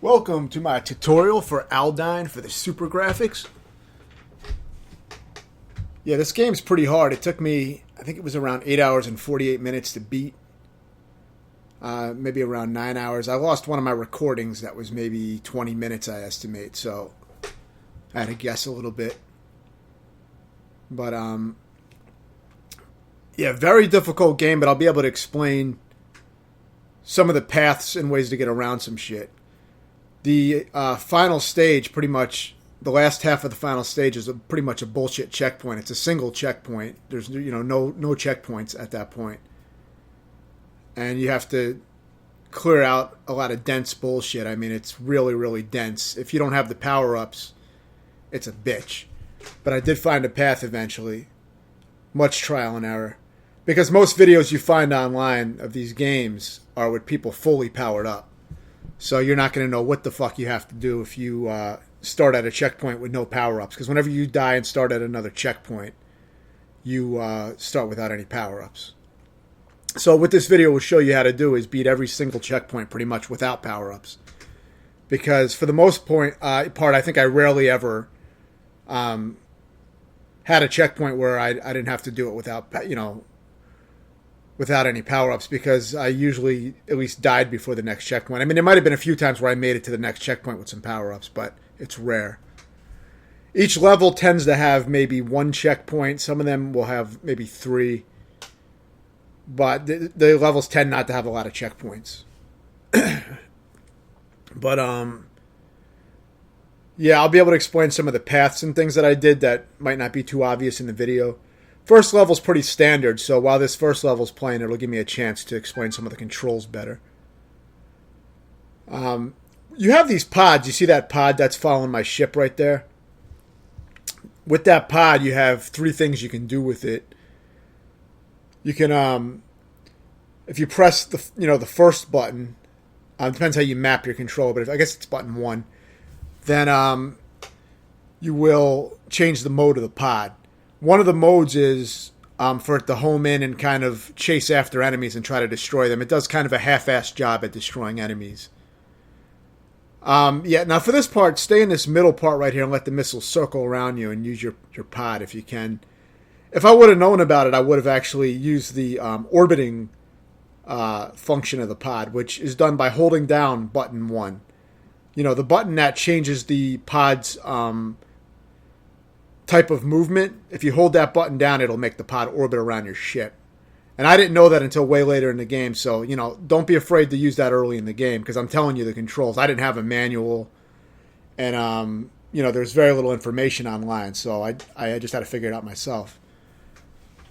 Welcome to my tutorial for Aldynes for the Super Grafx. Yeah, this game's pretty hard. It took me, I think it was around 8 hours and 48 minutes to beat. Maybe around 9 hours. I lost one of my recordings that was maybe 20 minutes, I estimate, so I had to guess a little bit. But, yeah, very difficult game, but I'll be able to explain some of the paths and ways to get around some shit. The final stage, pretty much, the last half of the final stage is pretty much a bullshit checkpoint. It's a single checkpoint. There's no checkpoints at that point. And you have to clear out a lot of dense bullshit. I mean, it's really, really dense. If you don't have the power-ups, it's a bitch. But I did find a path eventually. Much trial and error. Because most videos you find online of these games are with people fully powered up. So you're not going to know what the fuck you have to do if you start at a checkpoint with no power-ups. Because whenever you die and start at another checkpoint, you start without any power-ups. So what this video will show you how to do is beat every single checkpoint pretty much without power-ups. Because for the most part, I think I rarely ever had a checkpoint where I didn't have to do it without, without any power-ups, because I usually at least died before the next checkpoint. I mean, there might have been a few times where I made it to the next checkpoint with some power-ups, but it's rare. Each level tends to have maybe one checkpoint. Some of them will have maybe three. But the levels tend not to have a lot of checkpoints. But, yeah, I'll be able to explain some of the paths and things that I did that might not be too obvious in the video. First level's pretty standard, so while this first level's playing, it'll give me a chance to explain some of the controls better. You have these pods. You see that pod that's following my ship right there? With that pod, you have three things you can do with it. You can, if you press the first button, depends how you map your control, but I guess it's button 1, then you will change the mode of the pod. One of the modes is for it to home in and kind of chase after enemies and try to destroy them. It does kind of a half-assed job at destroying enemies. Yeah, now for this part, stay in this middle part right here and let the missiles circle around you and use your pod if you can. If I would have known about it, I would have actually used the orbiting function of the pod, which is done by holding down button 1. The button that changes the pod's type of movement. If you hold that button down, it'll make the pod orbit around your ship. And I didn't know that until way later in the game, so, don't be afraid to use that early in the game, because I'm telling you the controls. I didn't have a manual, and, there's very little information online, so I just had to figure it out myself.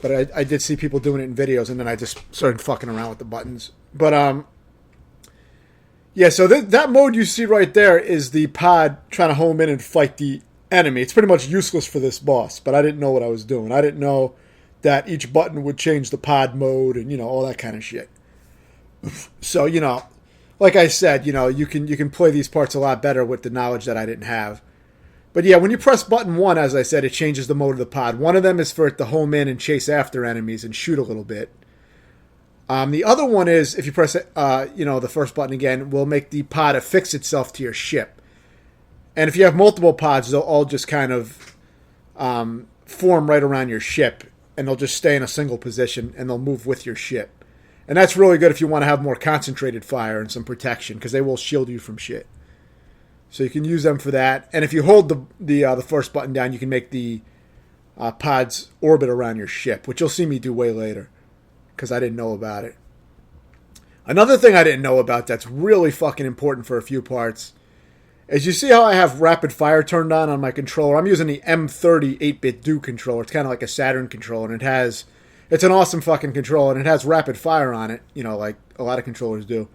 But I did see people doing it in videos, and then I just started fucking around with the buttons. But, yeah, so that mode you see right there is the pod trying to home in and fight the enemy. It's pretty much useless for this boss, but I didn't know what I was doing. I didn't know that each button would change the pod mode and, all that kind of shit. So, like I said, you can play these parts a lot better with the knowledge that I didn't have. But yeah, when you press button 1, as I said, it changes the mode of the pod. One of them is for it to home in and chase after enemies and shoot a little bit. The other one is, if you press the first button again, will make the pod affix itself to your ship. And if you have multiple pods, they'll all just kind of form right around your ship, and they'll just stay in a single position, and they'll move with your ship. And that's really good if you want to have more concentrated fire and some protection, because they will shield you from shit. So you can use them for that. And if you hold the first button down, you can make the pods orbit around your ship, which you'll see me do way later, because I didn't know about it. Another thing I didn't know about that's really fucking important for a few parts is, you see how I have rapid fire turned on my controller? I'm using the M30 8-bit Do controller. It's kind of like a Saturn controller, and it's an awesome fucking controller, and it has rapid fire on it, like a lot of controllers do.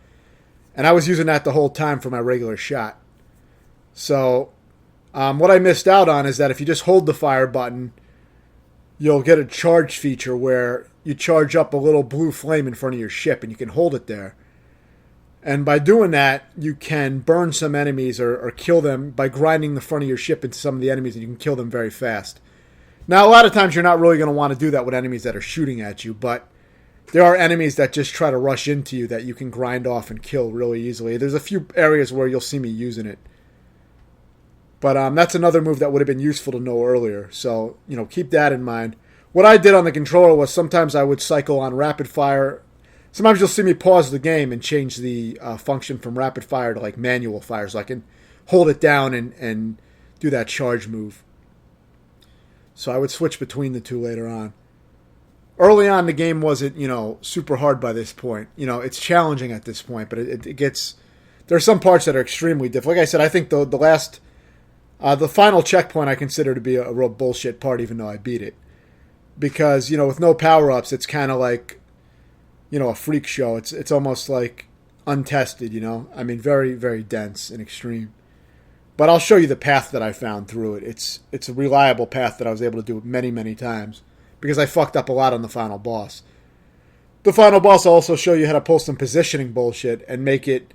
And I was using that the whole time for my regular shot. So, what I missed out on is that if you just hold the fire button, you'll get a charge feature where you charge up a little blue flame in front of your ship, and you can hold it there. And by doing that, you can burn some enemies or kill them by grinding the front of your ship into some of the enemies, and you can kill them very fast. Now, a lot of times you're not really going to want to do that with enemies that are shooting at you, but there are enemies that just try to rush into you that you can grind off and kill really easily. There's a few areas where you'll see me using it. But that's another move that would have been useful to know earlier. So, keep that in mind. What I did on the controller was sometimes I would cycle on rapid fire. Sometimes you'll see me pause the game and change the function from rapid fire to like manual fire. So I can hold it down and do that charge move. So I would switch between the two later on. Early on, the game wasn't, super hard by this point. It's challenging at this point, but it gets... There are some parts that are extremely difficult. Like I said, I think the last... the final checkpoint I consider to be a real bullshit part, even though I beat it. Because, with no power-ups, it's kind of like, a freak show. It's almost like untested, I mean, very, very dense and extreme. But I'll show you the path that I found through it. It's a reliable path that I was able to do many, many times. Because I fucked up a lot on the final boss. The final boss will also show you how to pull some positioning bullshit and make it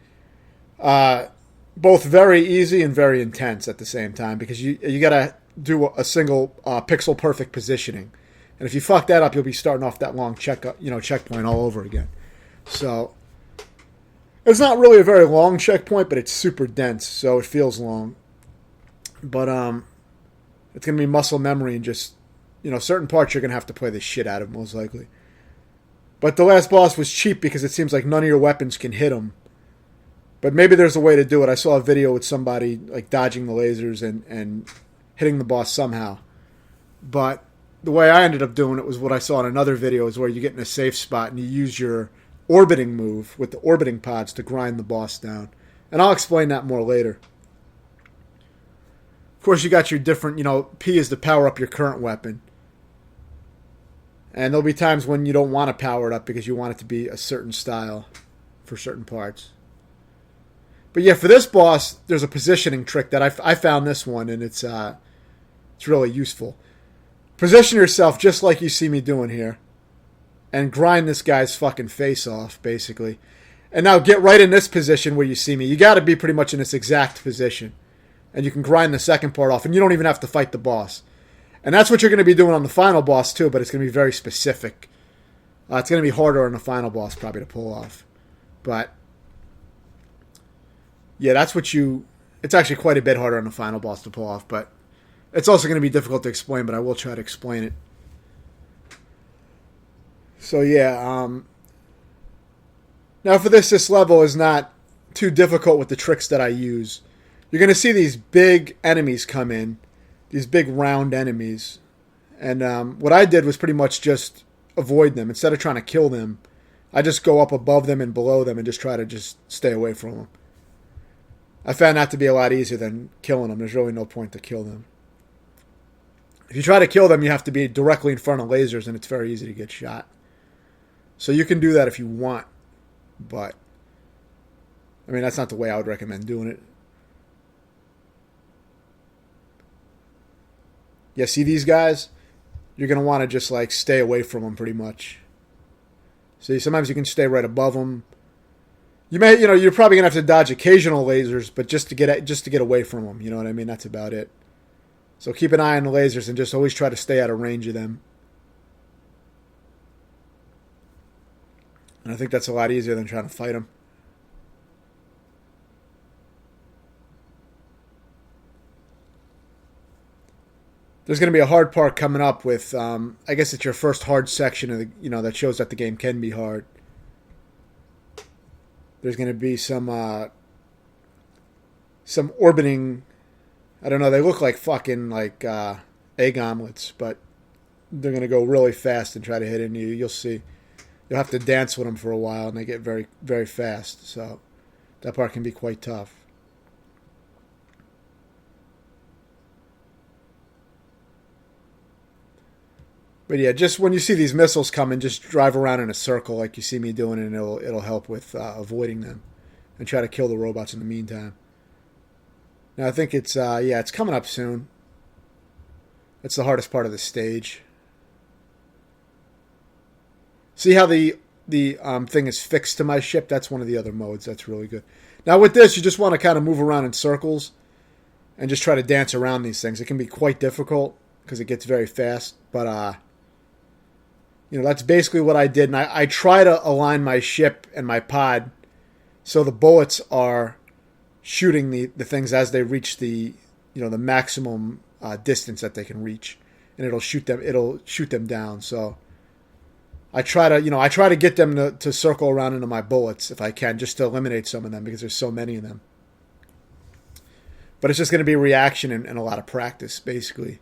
both very easy and very intense at the same time. Because you got to do a single pixel perfect positioning. And if you fuck that up, you'll be starting off that long checkpoint all over again. So it's not really a very long checkpoint, but it's super dense, so it feels long. But it's going to be muscle memory and just... certain parts you're going to have to play the shit out of, most likely. But the last boss was cheap because it seems like none of your weapons can hit him. But maybe there's a way to do it. I saw a video with somebody like dodging the lasers and hitting the boss somehow. But the way I ended up doing it was what I saw in another video, is where you get in a safe spot and you use your orbiting move with the orbiting pods to grind the boss down. And I'll explain that more later. Of course, you got your different, P is to power up your current weapon. And there'll be times when you don't want to power it up because you want it to be a certain style for certain parts. But yeah, for this boss, there's a positioning trick that I found this one, and it's really useful. Position yourself just like you see me doing here, and grind this guy's fucking face off, basically. And now get right in this position where you see me. You got to be pretty much in this exact position. And you can grind the second part off, and you don't even have to fight the boss. And that's what you're going to be doing on the final boss, too, but it's going to be very specific. It's going to be harder on the final boss, probably, to pull off. But, yeah, that's what you... It's actually quite a bit harder on the final boss to pull off, but it's also going to be difficult to explain, but I will try to explain it. So, yeah, now for this level is not too difficult with the tricks that I use. You're going to see these big enemies come in, these big round enemies. And what I did was pretty much just avoid them. Instead of trying to kill them, I just go up above them and below them and just try to just stay away from them. I found that to be a lot easier than killing them. There's really no point to kill them. If you try to kill them, you have to be directly in front of lasers, and it's very easy to get shot. So you can do that if you want, but I mean, that's not the way I would recommend doing it. Yeah, see these guys? You're going to want to just like stay away from them pretty much. See, sometimes you can stay right above them. You may, you're probably going to have to dodge occasional lasers, but just to get away from them, you know what I mean? That's about it. So keep an eye on the lasers and just always try to stay out of range of them. And I think that's a lot easier than trying to fight them. There's going to be a hard part coming up with, I guess it's your first hard section of the, that shows that the game can be hard. There's going to be some orbiting, I don't know, they look like fucking like egg omelets, but they're going to go really fast and try to hit into you. You'll see. You'll have to dance with them for a while, and they get very, very fast. So that part can be quite tough. But yeah, just when you see these missiles coming, just drive around in a circle like you see me doing, and it'll help with avoiding them, and try to kill the robots in the meantime. Now I think it's it's coming up soon. That's the hardest part of the stage. See how the thing is fixed to my ship? That's one of the other modes. That's really good. Now with this, you just want to kind of move around in circles and just try to dance around these things. It can be quite difficult because it gets very fast, but That's basically what I did. And I try to align my ship and my pod so the bullets are shooting the things as they reach the maximum distance that they can reach, and it'll shoot them down. So I try to get them to circle around into my bullets if I can, just to eliminate some of them because there's so many of them. But it's just going to be reaction and a lot of practice, basically.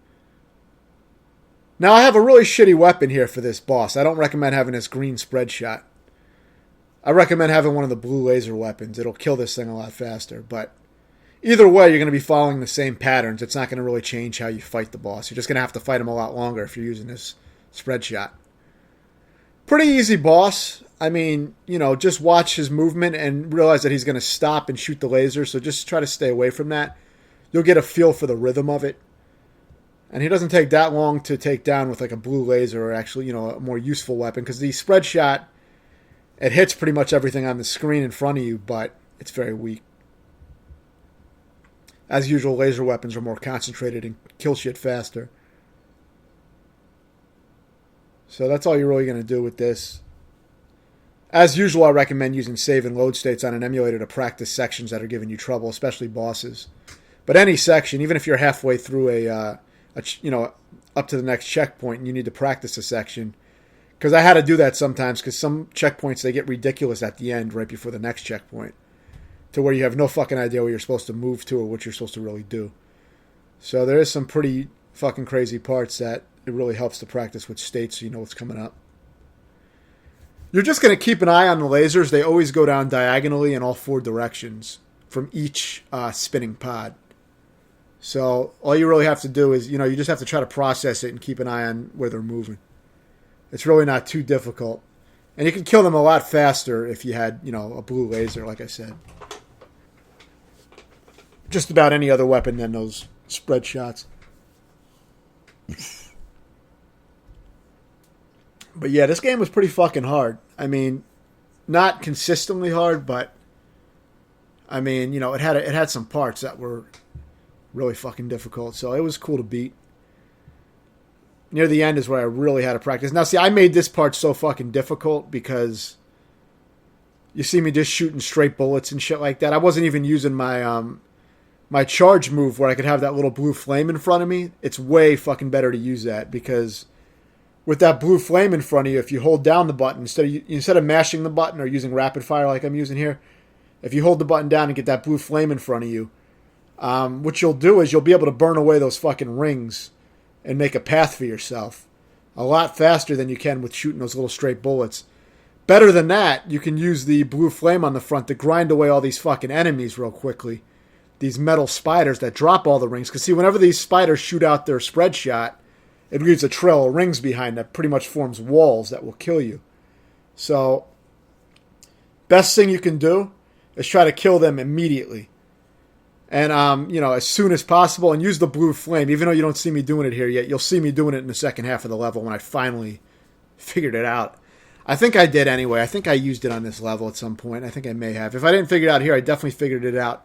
Now, I have a really shitty weapon here for this boss. I don't recommend having this green spread shot. I recommend having one of the blue laser weapons. It'll kill this thing a lot faster. But either way, you're going to be following the same patterns. It's not going to really change how you fight the boss. You're just going to have to fight him a lot longer if you're using this spread shot. Pretty easy boss. I mean, just watch his movement and realize that he's going to stop and shoot the laser. So just try to stay away from that. You'll get a feel for the rhythm of it. And he doesn't take that long to take down with like a blue laser or actually, a more useful weapon. Because the spread shot, it hits pretty much everything on the screen in front of you, but it's very weak. As usual, laser weapons are more concentrated and kill shit faster. So that's all you're really going to do with this. As usual, I recommend using save and load states on an emulator to practice sections that are giving you trouble, especially bosses. But any section, even if you're halfway through up to the next checkpoint and you need to practice a section, because I had to do that sometimes because some checkpoints, they get ridiculous at the end right before the next checkpoint to where you have no fucking idea where you're supposed to move to or what you're supposed to really do. So there is some pretty fucking crazy parts that it really helps to practice with states so you know what's coming up. You're just going to keep an eye on the lasers. They always go down diagonally in all four directions from each spinning pod. So all you really have to do is, you just have to try to process it and keep an eye on where they're moving. It's really not too difficult. And you can kill them a lot faster if you had, a blue laser, like I said. Just about any other weapon than those spread shots. But yeah, this game was pretty fucking hard. I mean, not consistently hard, but I mean, it had some parts that were really fucking difficult. So it was cool to beat. Near the end is where I really had to practice. Now, see, I made this part so fucking difficult because you see me just shooting straight bullets and shit like that. I wasn't even using my my charge move where I could have that little blue flame in front of me. It's way fucking better to use that because with that blue flame in front of you, if you hold down the button, instead of mashing the button or using rapid fire like I'm using here, if you hold the button down and get that blue flame in front of you, what you'll do is you'll be able to burn away those fucking rings and make a path for yourself a lot faster than you can with shooting those little straight bullets. Better than that, you can use the blue flame on the front to grind away all these fucking enemies real quickly. These metal spiders that drop all the rings. Because see, whenever these spiders shoot out their spread shot, it leaves a trail of rings behind that pretty much forms walls that will kill you. So, best thing you can do is try to kill them immediately. And, as soon as possible, and use the blue flame. Even though you don't see me doing it here yet, you'll see me doing it in the second half of the level when I finally figured it out. I think I did anyway. I think I used it on this level at some point. I think I may have. If I didn't figure it out here, I definitely figured it out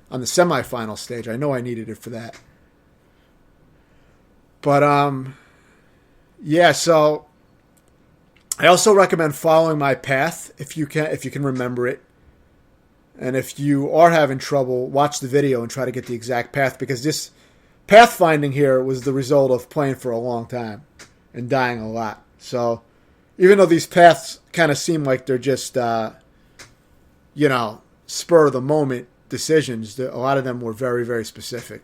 on the semifinal stage. I know I needed it for that. But, yeah, so I also recommend following my path if you can remember it. And if you are having trouble, watch the video and try to get the exact path, because this pathfinding here was the result of playing for a long time and dying a lot. So even though these paths kind of seem like they're just, spur of the moment decisions, a lot of them were very, very specific.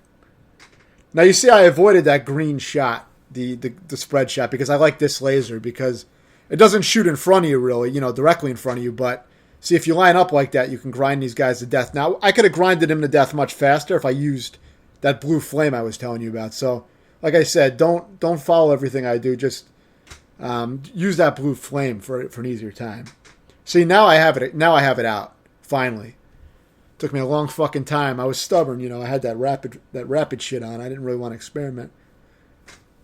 Now you see I avoided that green shot, the spread shot, because I like this laser because it doesn't shoot in front of you really, directly in front of you, but see, if you line up like that, you can grind these guys to death. Now, I could have grinded him to death much faster if I used that blue flame I was telling you about. So, like I said, don't follow everything I do. Just use that blue flame for an easier time. See, now I have it. Now I have it out. Finally, took me a long fucking time. I was stubborn. I had that rapid shit on. I didn't really want to experiment,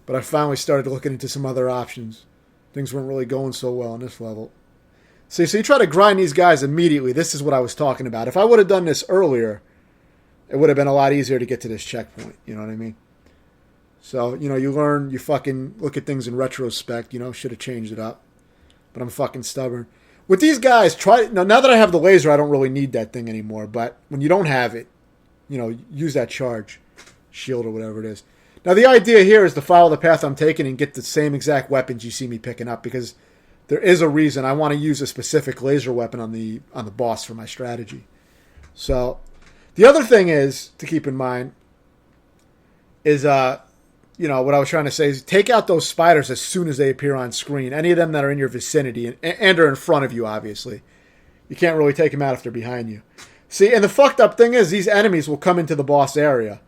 but I finally started looking into some other options. Things weren't really going so well on this level. See, so you try to grind these guys immediately. This is what I was talking about. If I would have done this earlier, it would have been a lot easier to get to this checkpoint. You know what I mean? So, you learn, you fucking look at things in retrospect, should have changed it up. But I'm fucking stubborn. With these guys, now that I have the laser, I don't really need that thing anymore. But when you don't have it, use that charge shield or whatever it is. Now, the idea here is to follow the path I'm taking and get the same exact weapons you see me picking up, because there is a reason I want to use a specific laser weapon on the boss for my strategy. So, the other thing is to keep in mind is, what I was trying to say is take out those spiders as soon as they appear on screen. Any of them that are in your vicinity and are in front of you, obviously. You can't really take them out if they're behind you. See, and the fucked up thing is these enemies will come into the boss area.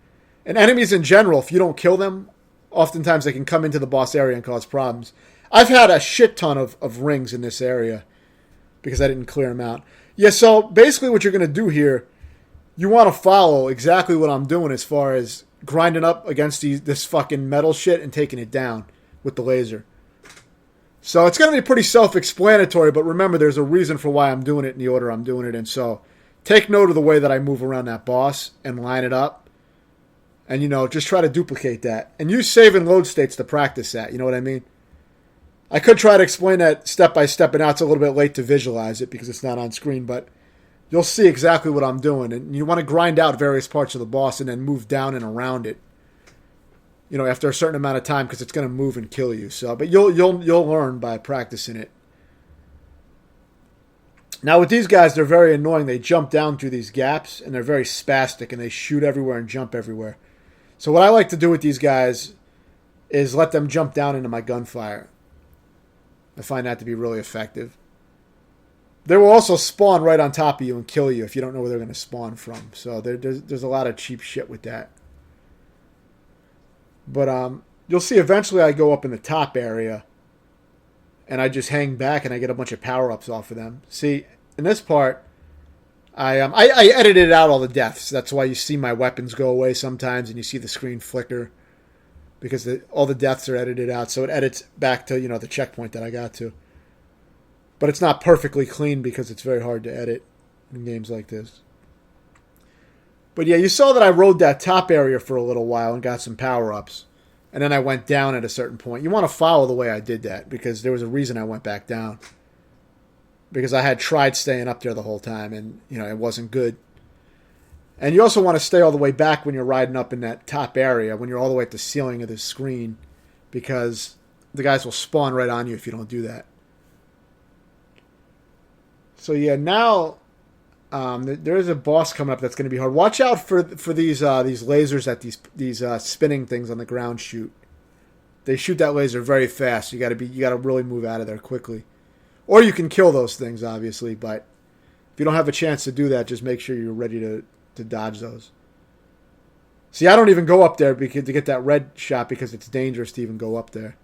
And enemies in general, if you don't kill them, oftentimes they can come into the boss area and cause problems. I've had a shit ton of rings in this area because I didn't clear them out. Yeah, so basically what you're going to do here, you want to follow exactly what I'm doing as far as grinding up against this fucking metal shit and taking it down with the laser. So it's going to be pretty self-explanatory, but remember there's a reason for why I'm doing it in the order I'm doing it in. So take note of the way that I move around that boss and line it up. And, just try to duplicate that. And use save and load states to practice that. You know what I mean? I could try to explain that step by step, and now it's a little bit late to visualize it because it's not on screen. But you'll see exactly what I'm doing. And you want to grind out various parts of the boss and then move down and around it. After a certain amount of time, because it's going to move and kill you. So, but you'll learn by practicing it. Now with these guys, they're very annoying. They jump down through these gaps, and they're very spastic, and they shoot everywhere and jump everywhere. So what I like to do with these guys is let them jump down into my gunfire. I find that to be really effective. They will also spawn right on top of you and kill you if you don't know where they're going to spawn from. So there's a lot of cheap shit with that. But you'll see eventually I go up in the top area and I just hang back and I get a bunch of power-ups off of them. See, in this part, I edited out all the deaths. That's why you see my weapons go away sometimes and you see the screen flicker. Because all the deaths are edited out. So it edits back to, the checkpoint that I got to. But it's not perfectly clean because it's very hard to edit in games like this. But yeah, you saw that I rode that top area for a little while and got some power-ups. And then I went down at a certain point. You want to follow the way I did that because there was a reason I went back down. Because I had tried staying up there the whole time and, it wasn't good. And you also want to stay all the way back when you're riding up in that top area, when you're all the way at the ceiling of the screen, because the guys will spawn right on you if you don't do that. So yeah, now there is a boss coming up that's going to be hard. Watch out for these lasers that these spinning things on the ground shoot. They shoot that laser very fast. You got to really move out of there quickly. Or you can kill those things, obviously, but if you don't have a chance to do that, just make sure you're ready to dodge those. See, I don't even go up there to get that red shot because it's dangerous to even go up there.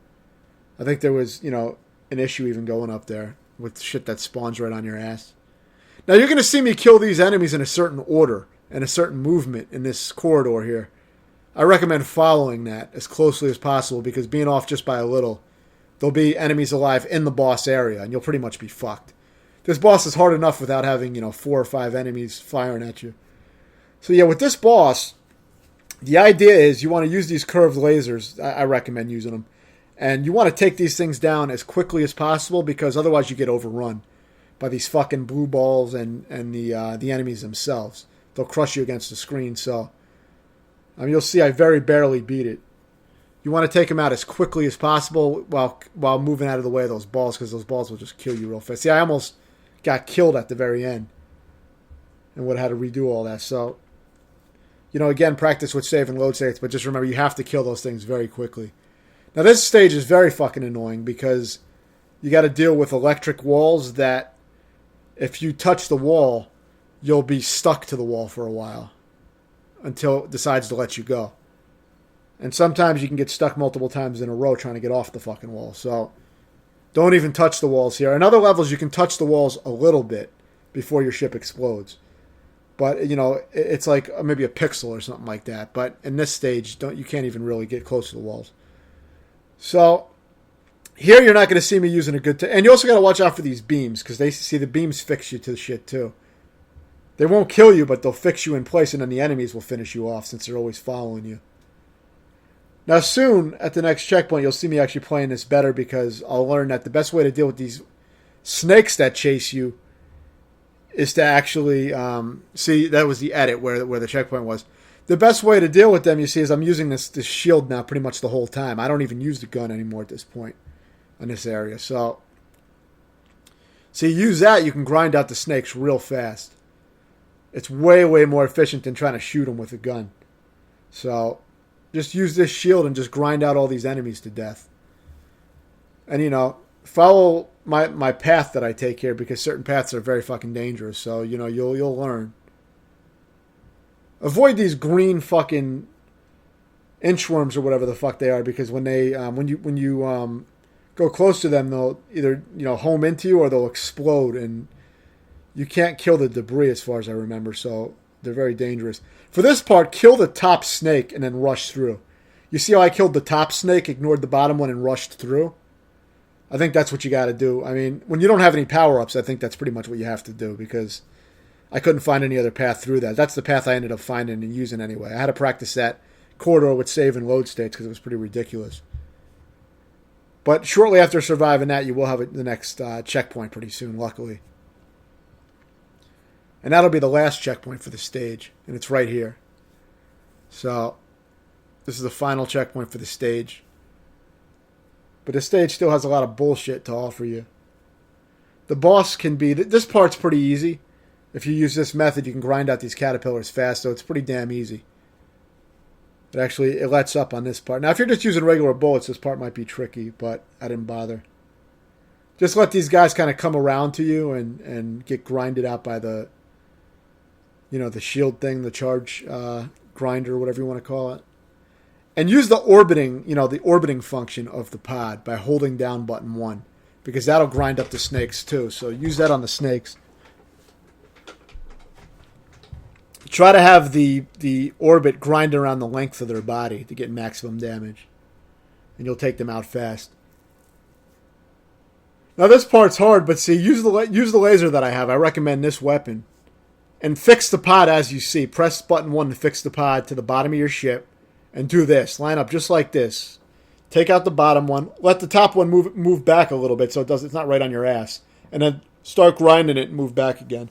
I think there was, an issue even going up there with shit that spawns right on your ass. Now, you're going to see me kill these enemies in a certain order and a certain movement in this corridor here. I recommend following that as closely as possible because being off just by a little, there'll be enemies alive in the boss area, and you'll pretty much be fucked. This boss is hard enough without having, 4 or 5 enemies firing at you. So yeah, with this boss, the idea is you want to use these curved lasers. I recommend using them. And you want to take these things down as quickly as possible because otherwise you get overrun by these fucking blue balls and the enemies themselves. They'll crush you against the screen. So you'll see I very barely beat it. You want to take them out as quickly as possible while moving out of the way of those balls because those balls will just kill you real fast. See, I almost got killed at the very end and would have had to redo all that. So, again, practice with save and load states, but just remember you have to kill those things very quickly. Now, this stage is very fucking annoying because you got to deal with electric walls that if you touch the wall, you'll be stuck to the wall for a while until it decides to let you go. And sometimes you can get stuck multiple times in a row trying to get off the fucking wall. So don't even touch the walls here. In other levels, you can touch the walls a little bit before your ship explodes. But, it's like maybe a pixel or something like that. But in this stage, you can't even really get close to the walls. So here you're not going to see me using a good... and you also got to watch out for these beams because the beams fix you to the shit too. They won't kill you, but they'll fix you in place and then the enemies will finish you off since they're always following you. Now soon, at the next checkpoint, you'll see me actually playing this better because I'll learn that the best way to deal with these snakes that chase you is to actually see, that was the edit where the checkpoint was. The best way to deal with them, you see, is I'm using this shield now pretty much the whole time. I don't even use the gun anymore at this point in this area. So you use that, you can grind out the snakes real fast. It's way, way more efficient than trying to shoot them with a gun. So just use this shield and just grind out all these enemies to death. And, you know, follow my path that I take here because certain paths are very fucking dangerous. So, you know, you'll learn. Avoid these green fucking inchworms or whatever the fuck they are because when they when you go close to them, they'll either, you know, home into you or they'll explode, and you can't kill the debris as far as I remember. So they're very dangerous. For this part, kill the top snake and then rush through. You see how I killed the top snake, ignored the bottom one, and rushed through? I think that's what you got to do. I mean, when you don't have any power-ups, I think that's pretty much what you have to do because I couldn't find any other path through that. That's the path I ended up finding and using anyway. I had to practice that corridor with save and load states because it was pretty ridiculous. But shortly after surviving that, you will have the next checkpoint pretty soon, luckily. And that'll be the last checkpoint for the stage. And it's right here. So, this is the final checkpoint for the stage. But the stage still has a lot of bullshit to offer you. The boss can be... This part's pretty easy. If you use this method, you can grind out these caterpillars fast, so it's pretty damn easy. It lets up on this part. Now, if you're just using regular bullets, this part might be tricky, but I didn't bother. Just let these guys kind of come around to you and get grinded out by the... You know, the shield thing, the charge grinder, whatever you want to call it. And use the orbiting, you know, the orbiting function of the pod by holding down button 1. Because that'll grind up the snakes too. So use that on the snakes. Try to have the orbit grind around the length of their body to get maximum damage. And you'll take them out fast. Now this part's hard, but see, use the laser that I have. I recommend this weapon. And fix the pod as you see. Press button 1 to fix the pod to the bottom of your ship. And do this. Line up just like this. Take out the bottom one. Let the top one move back a little bit so it's not right on your ass. And then start grinding it and move back again.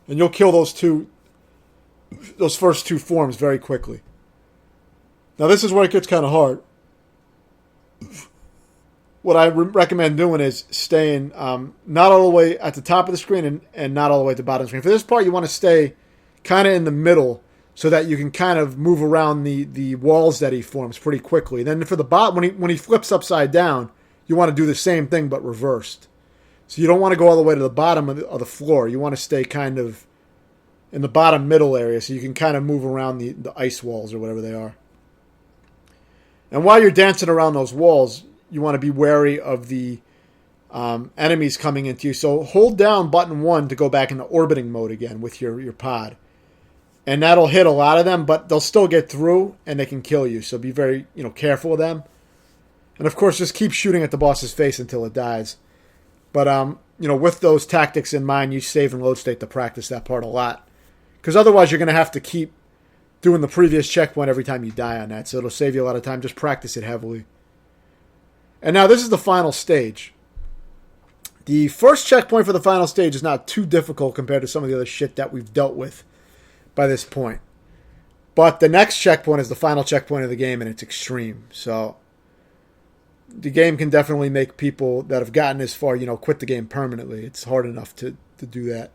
And you'll kill those first two forms very quickly. Now this is where it gets kind of hard. What I recommend doing is staying not all the way at the top of the screen and not all the way at the bottom of the screen. For this part, you want to stay kind of in the middle so that you can kind of move around the walls that he forms pretty quickly. Then for the bottom, when he flips upside down, you want to do the same thing but reversed. So you don't want to go all the way to the bottom of the floor. You want to stay kind of in the bottom middle area so you can kind of move around the ice walls or whatever they are. And while you're dancing around those walls, you want to be wary of the enemies coming into you. So hold down button 1 to go back into orbiting mode again with your pod. And that'll hit a lot of them, but they'll still get through and they can kill you. So be very, careful of them. And of course, just keep shooting at the boss's face until it dies. But, with those tactics in mind, use save and load state to practice that part a lot. Because otherwise you're going to have to keep doing the previous checkpoint every time you die on that. So it'll save you a lot of time. Just practice it heavily. And now this is the final stage. The first checkpoint for the final stage is not too difficult compared to some of the other shit that we've dealt with by this point. But the next checkpoint is the final checkpoint of the game, and it's extreme. So the game can definitely make people that have gotten this far, quit the game permanently. It's hard enough to do that.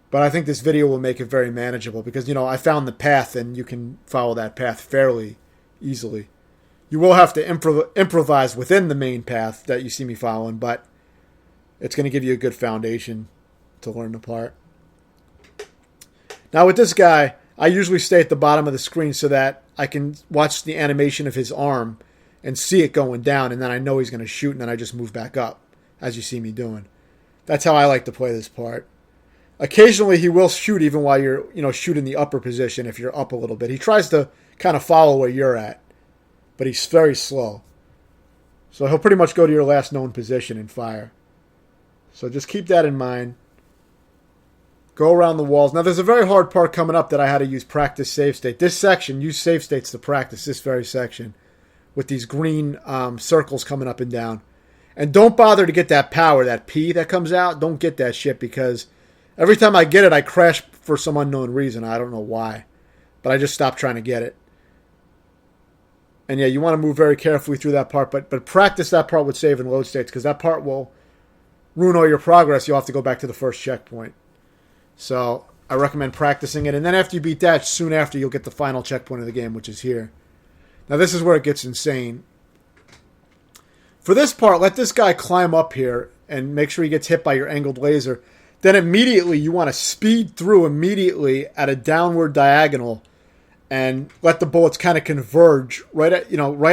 But I think this video will make it very manageable because, I found the path and you can follow that path fairly easily. You will have to improvise within the main path that you see me following, but it's going to give you a good foundation to learn the part. Now with this guy, I usually stay at the bottom of the screen so that I can watch the animation of his arm and see it going down, and then I know he's going to shoot, and then I just move back up, as you see me doing. That's how I like to play this part. Occasionally he will shoot even while you're, shooting the upper position if you're up a little bit. He tries to kind of follow where you're at. But he's very slow. So he'll pretty much go to your last known position and fire. So just keep that in mind. Go around the walls. Now there's a very hard part coming up that I had to use practice save state. This section, use save states to practice this very section. with these green circles coming up and down. And don't bother to get that power, that P that comes out. Don't get that shit, because every time I get it, I crash for some unknown reason. I don't know why. But I just stopped trying to get it. And yeah, you want to move very carefully through that part, but practice that part with save and load states, because that part will ruin all your progress. You'll have to go back to the first checkpoint. So I recommend practicing it. And then after you beat that, soon after, you'll get the final checkpoint of the game, which is here. Now this is where it gets insane. For this part, let this guy climb up here and make sure he gets hit by your angled laser. Then immediately you want to speed through immediately at a downward diagonal and let the bullets kind of converge. Right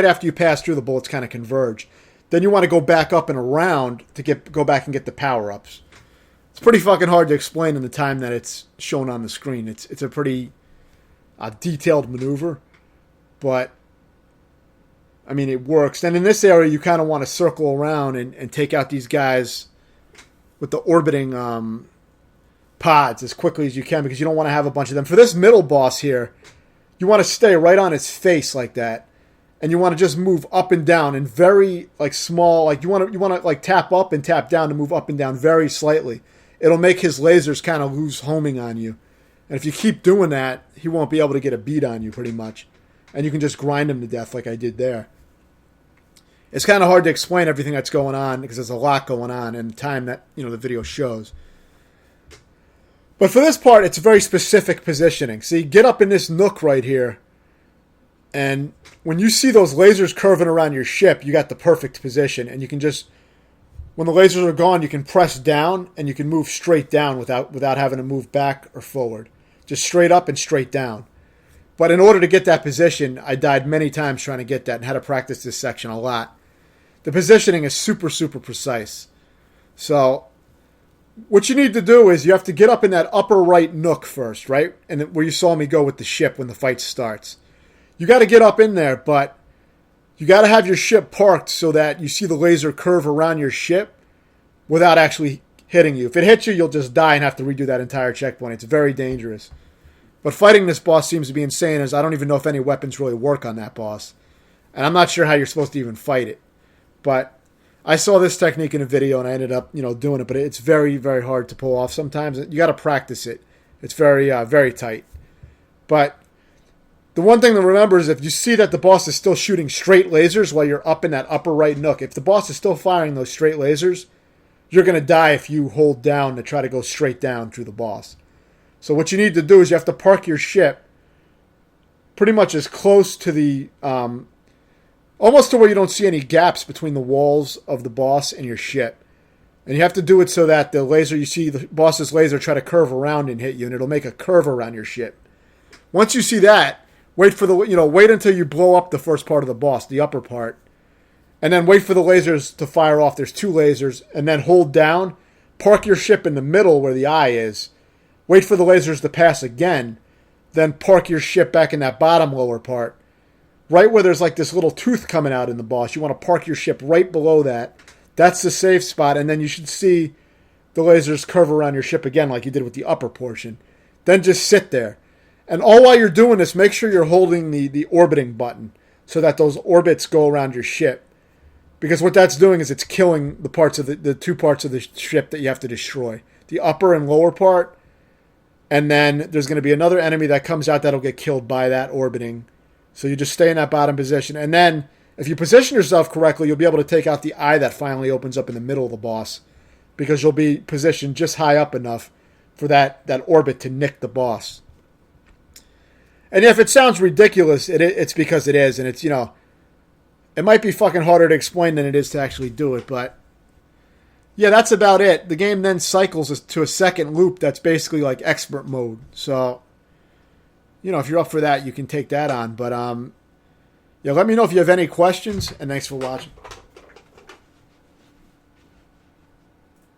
after you pass through, the bullets kind of converge. Then you want to go back up and around to go back and get the power-ups. It's pretty fucking hard to explain in the time that it's shown on the screen. It's a pretty detailed maneuver, but I mean, it works. And in this area, you kind of want to circle around and take out these guys with the orbiting pods as quickly as you can, because you don't want to have a bunch of them. For this middle boss here, you want to stay right on his face like that, and you want to just move up and down in very small. Like you want to tap up and tap down to move up and down very slightly. It'll make his lasers kind of lose homing on you, and if you keep doing that, he won't be able to get a beat on you pretty much, and you can just grind him to death like I did there. It's kind of hard to explain everything that's going on because there's a lot going on in the time that the video shows. But for this part, it's very specific positioning. See, get up in this nook right here, and when you see those lasers curving around your ship, you got the perfect position, and you can just, when the lasers are gone, you can press down and you can move straight down without having to move back or forward. Just straight up and straight down. But in order to get that position, I died many times trying to get that and had to practice this section a lot. The positioning is super, super precise. So what you need to do is you have to get up in that upper right nook first, right? And where you saw me go with the ship when the fight starts. You got to get up in there, but you got to have your ship parked so that you see the laser curve around your ship without actually hitting you. If it hits you, you'll just die and have to redo that entire checkpoint. It's very dangerous. But fighting this boss seems to be insane, as I don't even know if any weapons really work on that boss. And I'm not sure how you're supposed to even fight it. But I saw this technique in a video and I ended up, doing it. But it's very, very hard to pull off sometimes. You got to practice it. It's very, very tight. But the one thing to remember is if you see that the boss is still shooting straight lasers while you're up in that upper right nook, if the boss is still firing those straight lasers, you're going to die if you hold down to try to go straight down through the boss. So what you need to do is you have to park your ship pretty much as close to the, almost to where you don't see any gaps between the walls of the boss and your ship. And you have to do it so that the laser, you see the boss's laser try to curve around and hit you, and it'll make a curve around your ship. Once you see that, wait until you blow up the first part of the boss, the upper part, and then wait for the lasers to fire off. There's 2 lasers, and then hold down, park your ship in the middle where the eye is, wait for the lasers to pass again, then park your ship back in that bottom lower part. Right where there's this little tooth coming out in the boss, you want to park your ship right below that. That's the safe spot, and then you should see the lasers curve around your ship again like you did with the upper portion. Then just sit there. And all while you're doing this, make sure you're holding the orbiting button so that those orbits go around your ship. Because what that's doing is it's killing the parts of the 2 parts of the ship that you have to destroy. The upper and lower part. And then there's going to be another enemy that comes out that'll get killed by that orbiting. So you just stay in that bottom position. And then if you position yourself correctly, you'll be able to take out the eye that finally opens up in the middle of the boss. Because you'll be positioned just high up enough for that orbit to nick the boss. And if it sounds ridiculous, it's because it is. And it's, it might be fucking harder to explain than it is to actually do it. But yeah, that's about it. The game then cycles to a second loop that's basically like expert mode. So, if you're up for that, you can take that on. But, yeah, let me know if you have any questions, and thanks for watching.